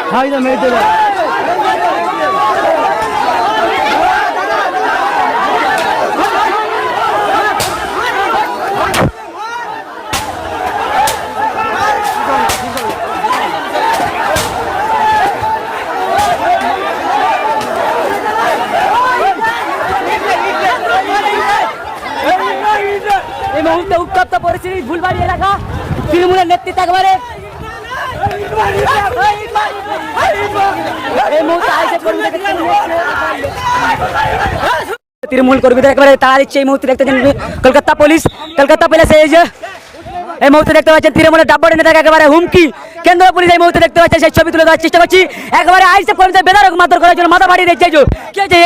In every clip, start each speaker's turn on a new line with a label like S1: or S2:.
S1: এই মুহূর্তে উত্তপ্ত পরিস্থিতি ফুলবাড়ি এলাকা তৃণমূলের নেতৃত্বে একেবারে তৃণমূল কর্মীদের একেবারে তাড়া দিচ্ছে। এই মুহূর্তে দেখতে পাচ্ছেন কলকাতা পুলিশ এই মুহূর্তে দেখতে পাচ্ছেন তৃণমূলের ডাব্বর নেতাকে একেবারে হুমকি। কেন্দ্রীয় পুলিশ এই মুহূর্তে দেখতে পাচ্ছেন সেই ছবি তুলে দেওয়ার চেষ্টা করছি। একেবারে আইএসএফ কর্মীদের বেদরক মারধর করার জন্য মাথা বাড়িয়ে দিচ্ছে। কি হয়েছে?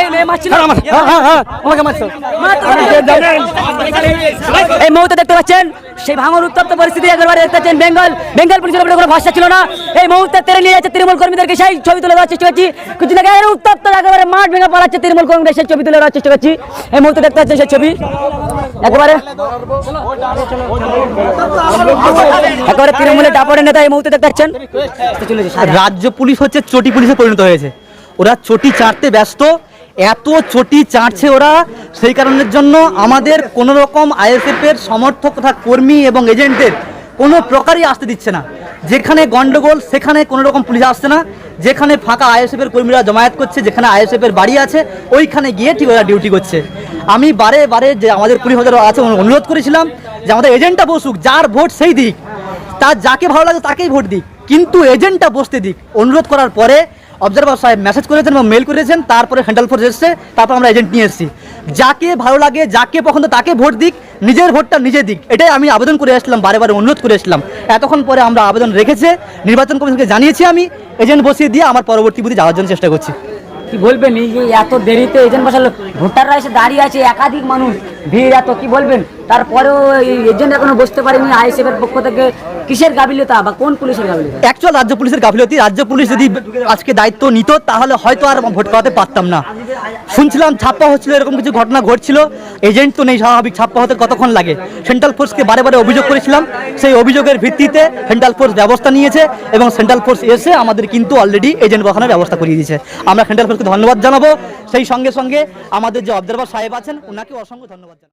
S1: এই মুহূর্তে দেখতে পাচ্ছেন সেই ভাঙর উত্তপ্ত পরিস্থিতি একেবারে দেখতে পাচ্ছেন। বেঙ্গল পুলিশের উপরে কোনো ভরসা ছিল না। এই মুহূর্তে তেড়ে নিয়ে যাচ্ছে তৃণমূল কর্মীদেরকে, সেই ছবি তুলে দেওয়ার চেষ্টা করছি। কিছু জায়গায় উত্তপ্ত একেবারে মাঠ ভেঙে পালাচ্ছে তৃণমূল কর্মীদের, সেই ছবি তুলে দেওয়ার চেষ্টা করছি। এই মুহূর্তে দেখতে পাচ্ছেন সেই ছবি একেবারে তৃণমূলের ডাপড়ের নেতা এই মুহূর্তে দেখতে পাচ্ছেন।
S2: রাজ্য পুলিশ হচ্ছে চটি পুলিশে পরিণত হয়েছে। ওরা চটি চাটতে ব্যস্ত, এত চটি চাটছে ওরা, সেই কারণের জন্য আমাদের কোনো রকম আইএসএফের সমর্থক তথা কর্মী এবং এজেন্টদের কোনো প্রকারই আসতে দিচ্ছে না। যেখানে গন্ডগোল সেখানে কোনো রকম পুলিশ আসছে না। যেখানে ফাঁকা আইএসএফের কর্মীরা জমায়েত করছে, যেখানে আইএসএফের বাড়ি আছে, ওইখানে গিয়ে ঠিক ওরা ডিউটি করছে। আমি বারে বারে যে আমাদের পুলিশ আছে অনুরোধ করেছিলাম যে আমাদের এজেন্টটা বসুক, যার ভোট সেই দিক, তার যাকে ভালো লাগে তাকেই ভোট দিক, কিন্তু এজেন্টটা বসতে দিক। অনুরোধ করার পরে অবজারভার সাহেব মেসেজ করেছেন এবং মেল করেছেন, তারপরে সেন্ট্রাল ফোর্স এসছে, তারপর আমরা এজেন্ট নিয়ে এসেছি। যাকে ভালো লাগে, যাকে পছন্দ তাকে ভোট দিক, নিজের ভোটটা নিজে দিক, এটাই আমি আবেদন করে আসলাম, বারে বারে অনুরোধ করে আসলাম। এতক্ষণ পরে আমরা আবেদন রেখেছে, নির্বাচন কমিশনকে জানিয়েছি, আমি এজেন্ট বসিয়ে দিয়ে আমার পরবর্তী বুদ্ধি যাওয়ার জন্য চেষ্টা করছি।
S1: কি বলবেন এই যে এত দেরিতে এজেন্ট বসালো, ভোটাররা এসে দাঁড়িয়ে আছে, একাধিক মানুষ ভিড় এত, কি বলবেন? তারপরেও এই এজেন্ট এখনো বসতে পারেনি। আইএসএফ এর পক্ষ থেকে কিসের গাফিলতি বা কোন পুলিশের গাফিলতি?
S2: অ্যাকচুয়াল রাজ্য পুলিশের গাফিলতি। রাজ্য পুলিশ যদি আজকে দায়িত্ব নিত তাহলে হয়তো আর ভোট করাতে পারতাম না। শুনছিলাম ছাপ্পা হচ্ছিল, এরকম কিছু ঘটনা ঘটছিল। এজেন্ট তো নেই, স্বাভাবিক ছাপ্পা হতে কতক্ষণ লাগে। সেন্ট্রাল ফোর্সকে বারে বারে অভিযোগ করেছিলাম, সেই অভিযোগের ভিত্তিতে সেন্ট্রাল ফোর্স ব্যবস্থা নিয়েছে এবং সেন্ট্রাল ফোর্স এসে আমাদের কিন্তু অলরেডি এজেন্ট বসানোর ব্যবস্থা করিয়ে দিয়েছে। আমরা সেন্ট্রাল ফোর্সকে ধন্যবাদ জানাবো। সেই সঙ্গে সঙ্গে আমাদের যে অবজারভার সাহেব আছেন ওনাকে অসংখ্য ধন্যবাদ জানাবো।